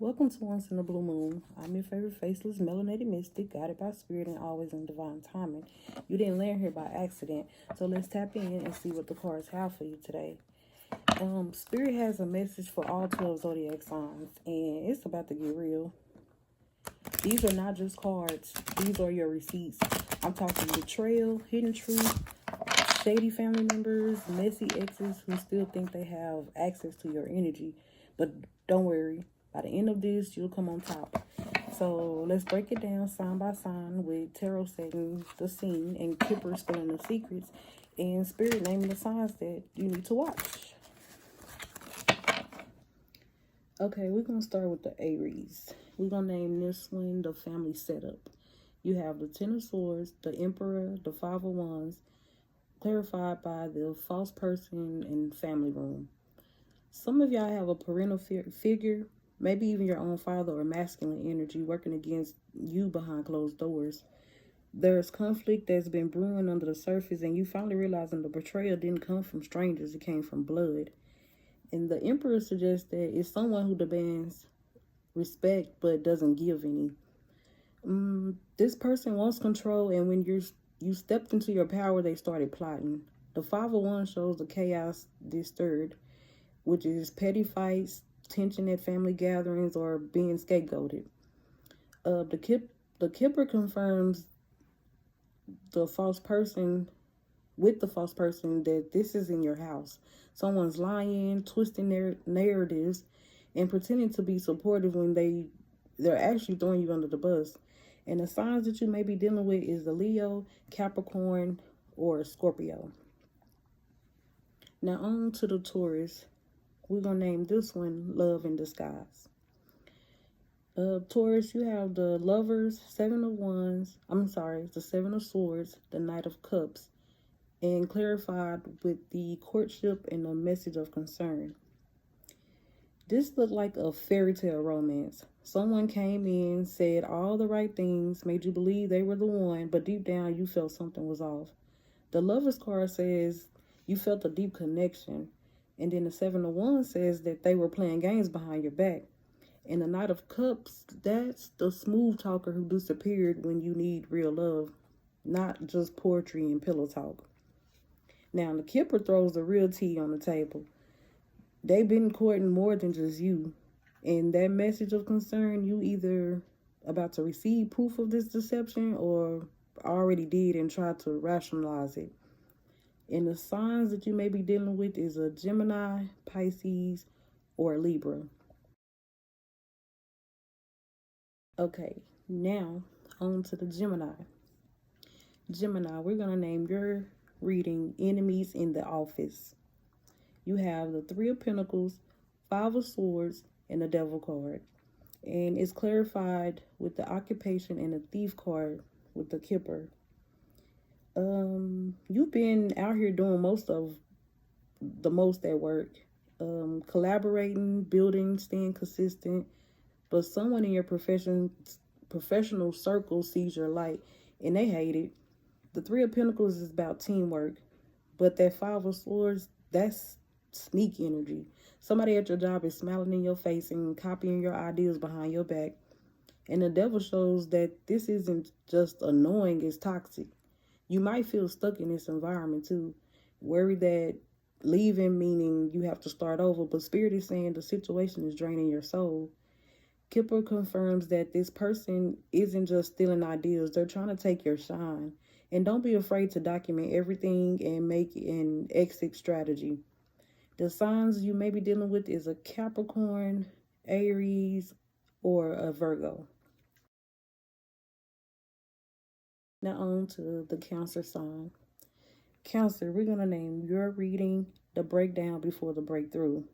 Welcome to Once in a Blue Moon. I'm your favorite faceless melanated mystic, guided by spirit and always in divine timing. You didn't land here by accident, so let's tap in and see what the cards have for you today. Spirit has a message for all 12 zodiac signs, and it's about to get real. These are not just cards, these are your receipts. I'm talking betrayal, hidden truth, shady family members, messy exes who still think they have access to your energy. But don't worry, by the end of this, you'll come on top. So let's break it down sign by sign with tarot setting the scene and Kipper spilling the secrets and spirit naming the signs that you need to watch. Okay, we're going to start with the Aries. We're going to name this one the family setup. You have the Ten of Swords, the Emperor, the Five of Wands, clarified by the false person and family room. Some of y'all have a parental figure, maybe even your own father or masculine energy working against you behind closed doors. There's conflict that's been brewing under the surface, and you finally realizing the betrayal didn't come from strangers, it came from blood. And the Emperor suggests that it's someone who demands respect but doesn't give any. This person wants control, and when you stepped into your power, they started plotting. The Five of Wands shows the chaos disturbed, which is petty fights, tension at family gatherings, or being scapegoated. The Kipper confirms the false person that this is in your house. Someone's lying, twisting their narratives, and pretending to be supportive when they're actually throwing you under the bus. And the signs that you may be dealing with is the Leo, Capricorn, or Scorpio. Now on to the Taurus. We're going to name this one Love in Disguise. Taurus, you have the Lovers, the Seven of Swords, the Knight of Cups, and clarified with the courtship and a message of concern. This looked like a fairy tale romance. Someone came in, said all the right things, made you believe they were the one, but deep down you felt something was off. The Lover's card says you felt a deep connection. And then the Seven of Wands says that they were playing games behind your back. And the Knight of Cups, that's the smooth talker who disappeared when you need real love, not just poetry and pillow talk. Now, the Kipper throws the real tea on the table. They've been courting more than just you. And that message of concern, you either about to receive proof of this deception or already did and tried to rationalize it. And the signs that you may be dealing with is a Gemini, Pisces, or Libra. Okay, now on to the Gemini. Gemini, we're going to name your reading Enemies in the Office. You have the Three of Pentacles, Five of Swords, and the Devil card. And it's clarified with the Occupation and the Thief card with the Kipper. You've been out here doing most at work, collaborating, building, staying consistent, but someone in your professional circle sees your light and they hate it. The Three of Pentacles is about teamwork, but that Five of Swords, that's sneak energy. Somebody at your job is smiling in your face and copying your ideas behind your back. And the Devil shows that this isn't just annoying, it's toxic. You might feel stuck in this environment too, worried that leaving meaning you have to start over, but Spirit is saying the situation is draining your soul. Kipper confirms that this person isn't just stealing ideas, they're trying to take your shine. And don't be afraid to document everything and make an exit strategy. The signs you may be dealing with is a Capricorn, Aries, or a Virgo. Now on to the Cancer sign. Cancer, we're going to name your reading the breakdown before the breakthrough.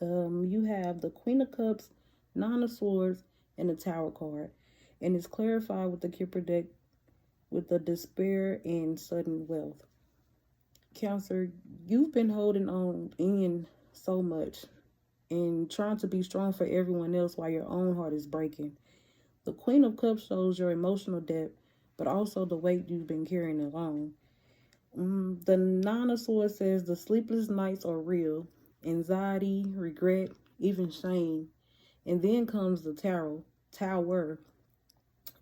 You have the Queen of Cups, Nine of Swords, and the Tower card. And it's clarified with the Kipper deck with the despair and sudden wealth. Cancer, you've been holding on in so much and trying to be strong for everyone else while your own heart is breaking. The Queen of Cups shows your emotional depth, but also the weight you've been carrying along. The Nine of Swords says the sleepless nights are real. Anxiety, regret, even shame. And then comes the tower.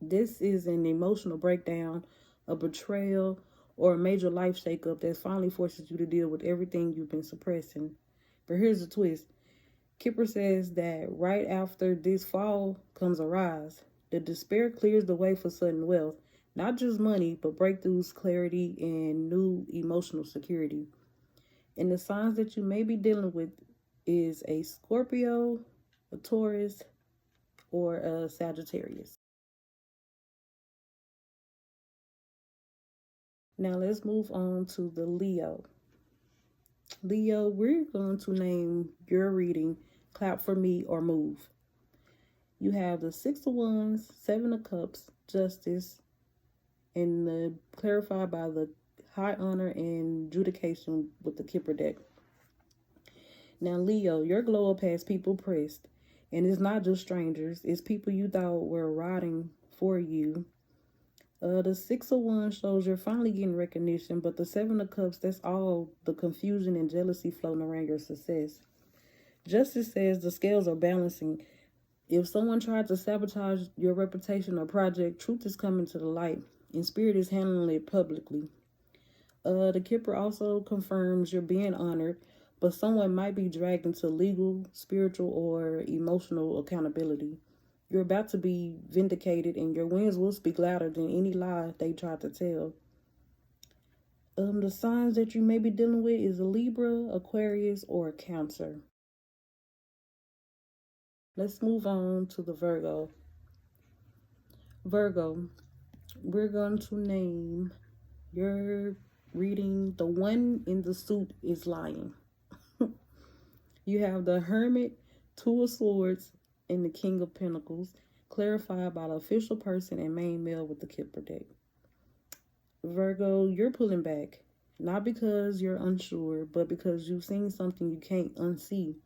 This is an emotional breakdown, a betrayal, or a major life shakeup that finally forces you to deal with everything you've been suppressing. But here's the twist. Kipper says that right after this fall comes a rise. The despair clears the way for sudden wealth, not just money, but breakthroughs, clarity, and new emotional security. And the signs that you may be dealing with is a Scorpio, a Taurus, or a Sagittarius. Now let's move on to the Leo. Leo, we're going to name your reading Clap for Me or Move. You have the Six of Wands, Seven of Cups, Justice, and clarified by the High Honor and Judication with the Kipper deck. Now, Leo, your glow up has people pressed. And it's not just strangers. It's people you thought were riding for you. The Six of Wands shows you're finally getting recognition, but the Seven of Cups, that's all the confusion and jealousy floating around your success. Justice says the scales are balancing. If someone tried to sabotage your reputation or project, truth is coming to the light, and Spirit is handling it publicly. The Kipper also confirms you're being honored, but someone might be dragged into legal, spiritual, or emotional accountability. You're about to be vindicated, and your wins will speak louder than any lie they tried to tell. The signs that you may be dealing with is a Libra, Aquarius, or a Cancer. Let's move on to the Virgo. Virgo, we're going to name your reading The One in the Suit is Lying. You have the Hermit, Two of Swords, and the King of Pentacles, clarified by the official person and main male with the Kipper deck. Virgo, you're pulling back, not because you're unsure, but because you've seen something you can't unsee.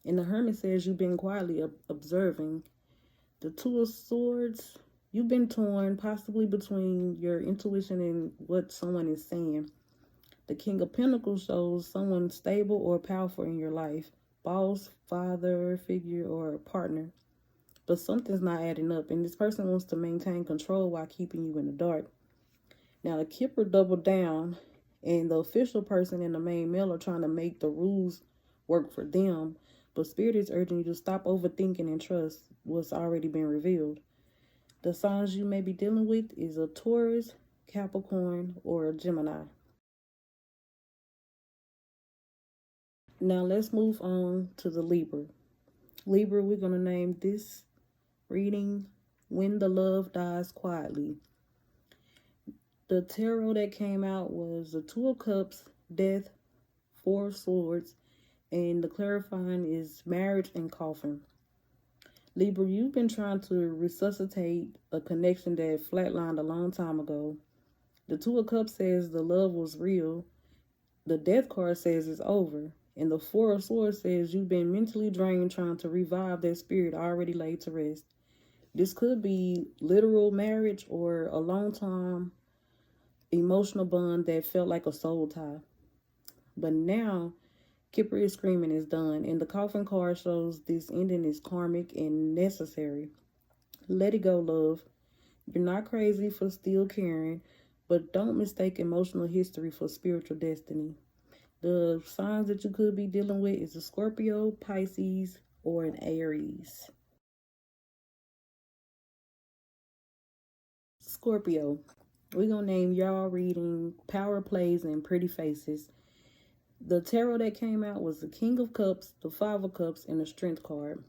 And the Hermit says you've been quietly observing. The Two of Swords, you've been torn, possibly between your intuition and what someone is saying. The King of Pentacles shows someone stable or powerful in your life, boss, father figure, or partner. But something's not adding up, and this person wants to maintain control while keeping you in the dark. Now, the Kipper doubled down, and the official person and the main male are trying to make the rules work for them, but Spirit is urging you to stop overthinking and trust what's already been revealed. The signs you may be dealing with is a Taurus, Capricorn, or a Gemini. Now let's move on to the Libra. Libra, we're going to name this reading When the Love Dies Quietly. The tarot that came out was the Two of Cups, Death, Four of Swords, and the clarifying is Marriage and Coffin. Libra, you've been trying to resuscitate a connection that flatlined a long time ago. The Two of Cups says the love was real. The Death card says it's over. And the Four of Swords says you've been mentally drained trying to revive that spirit already laid to rest. This could be literal marriage or a long-time emotional bond that felt like a soul tie. But now, Kipper is screaming it's done. And the Coffin card shows this ending is karmic and necessary. Let it go, love. You're not crazy for still caring, but don't mistake emotional history for spiritual destiny. The signs that you could be dealing with is a Scorpio, Pisces, or an Aries. Scorpio, we're going to name y'all reading Power Plays and Pretty Faces. The tarot that came out was the King of Cups, the Five of Cups, and the Strength card.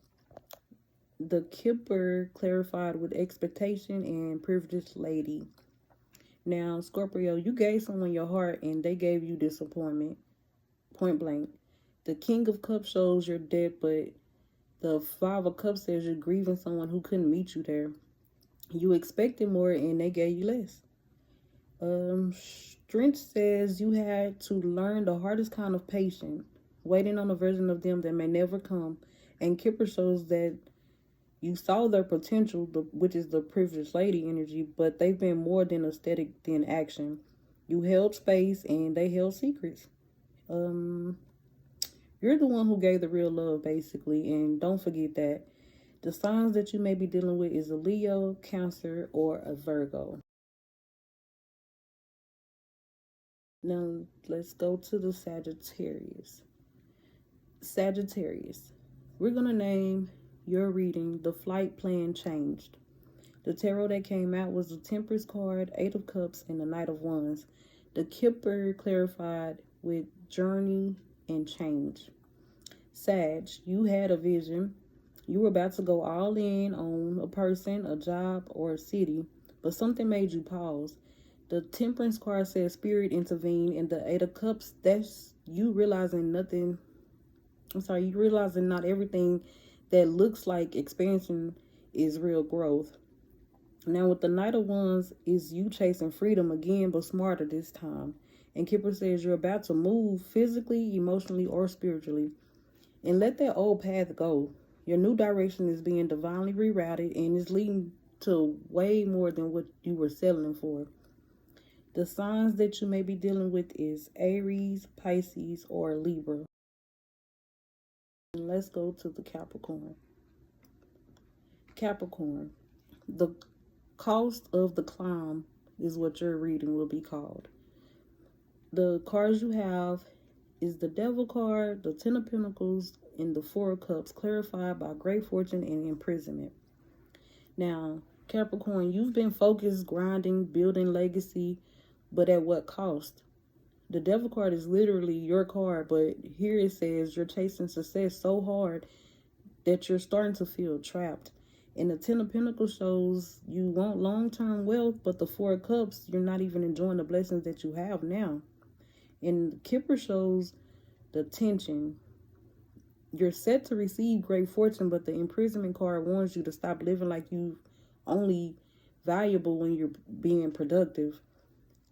The Kipper clarified with expectation and privileged lady. Now, Scorpio, you gave someone your heart and they gave you disappointment. Point blank. The King of Cups shows you're dead, but the Five of Cups says you're grieving someone who couldn't meet you there. You expected more and they gave you less. Strength says you had to learn the hardest kind of patient, waiting on a version of them that may never come. And Kipper shows that you saw their potential, which is the privileged lady energy, but they've been more than aesthetic than action. You held space and they held secrets. You're the one who gave the real love, basically, and don't forget that. The signs that you may be dealing with is a Leo, Cancer, or a Virgo. Now, let's go to the Sagittarius. Sagittarius, we're going to name your reading The Flight Plan Changed. The tarot that came out was the Temperance card, 8 of Cups, and the Knight of Wands. The Kipper clarified with journey and change. Sag, you had a vision. You were about to go all in on a person, a job, or a city, but something made you pause. The Temperance card says Spirit intervened, and the 8 of Cups, that's you realizing you realizing not everything that looks like expansion is real growth. Now with the Knight of Wands is you chasing freedom again, but smarter this time. And Kipper says you're about to move physically, emotionally, or spiritually. And let that old path go. Your new direction is being divinely rerouted and is leading to way more than what you were settling for. The signs that you may be dealing with is Aries, Pisces, or Libra. And let's go to the Capricorn. Capricorn, the cost of the climb is what your reading will be called. The cards you have is the Devil card, the 10 of Pentacles, and the 4 of Cups, clarified by great fortune and imprisonment. Now, Capricorn, you've been focused, grinding, building legacy, but at what cost? The Devil card is literally your card, but here it says you're chasing success so hard that you're starting to feel trapped. And the 10 of Pentacles shows you want long-term wealth, but the 4 of Cups, you're not even enjoying the blessings that you have now. And the Kipper shows the tension. You're set to receive great fortune, but the imprisonment card warns you to stop living like you only valuable when you're being productive.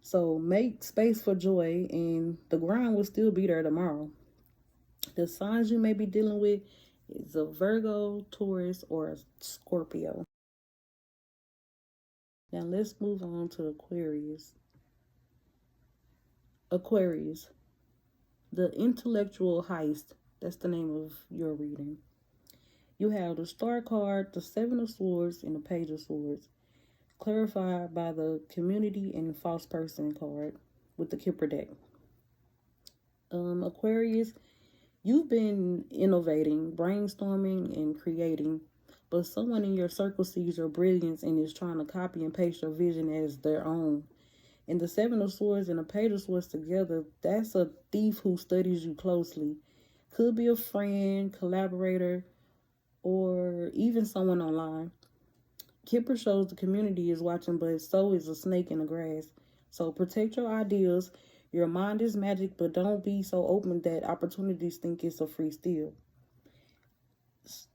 So make space for joy, and the grind will still be there tomorrow. The signs you may be dealing with is a Virgo, Taurus, or a Scorpio. Now let's move on to Aquarius. Aquarius, the intellectual heist. That's the name of your reading. You have the Star card, the 7 of Swords, and the Page of Swords, clarified by the Community and False Person card with the Kipper deck. Aquarius, you've been innovating, brainstorming, and creating, but someone in your circle sees your brilliance and is trying to copy and paste your vision as their own. And the 7 of Swords and the Page of Swords together, that's a thief who studies you closely. Could be a friend, collaborator, or even someone online. Kipper shows the community is watching, but so is a snake in the grass. So protect your ideas. Your mind is magic, but don't be so open that opportunities think it's a free steal.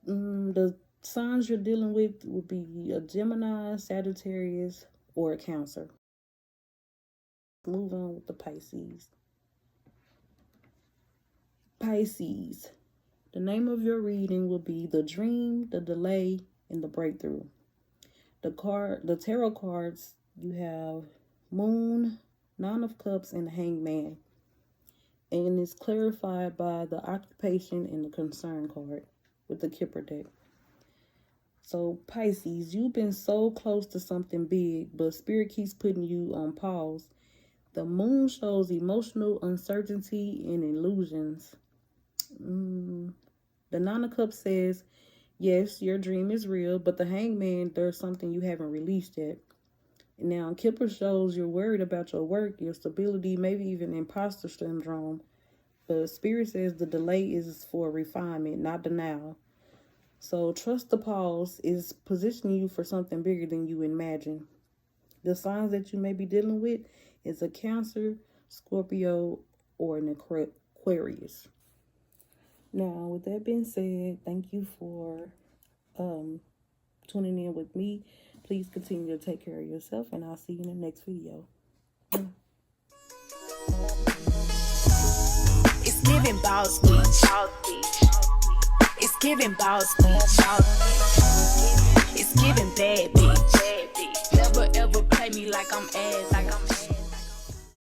The signs you're dealing with would be a Gemini, Sagittarius, or a Cancer. Move on with the Pisces. Pisces, the name of your reading will be The Dream, The Delay, and The Breakthrough. The tarot cards, you have Moon, 9 of Cups, and the Hangman. And it's clarified by the Occupation and the Concern card with the Kipper deck. So Pisces, you've been so close to something big, but Spirit keeps putting you on pause. The Moon shows emotional uncertainty and illusions. The 9 of Cups says, yes, your dream is real, but the Hangman, there's something you haven't released yet. Now, Kipper shows you're worried about your work, your stability, maybe even imposter syndrome. But Spirit says the delay is for refinement, not denial. So trust the pause is positioning you for something bigger than you imagine. The signs that you may be dealing with is a Cancer, Scorpio, or an Aquarius. Now, with that being said, thank you for tuning in with me. Please continue to take care of yourself, and I'll see you in the next video. It's giving boss beach. It's giving boss beach. It's giving bad bitch. Never ever play me like I'm ass.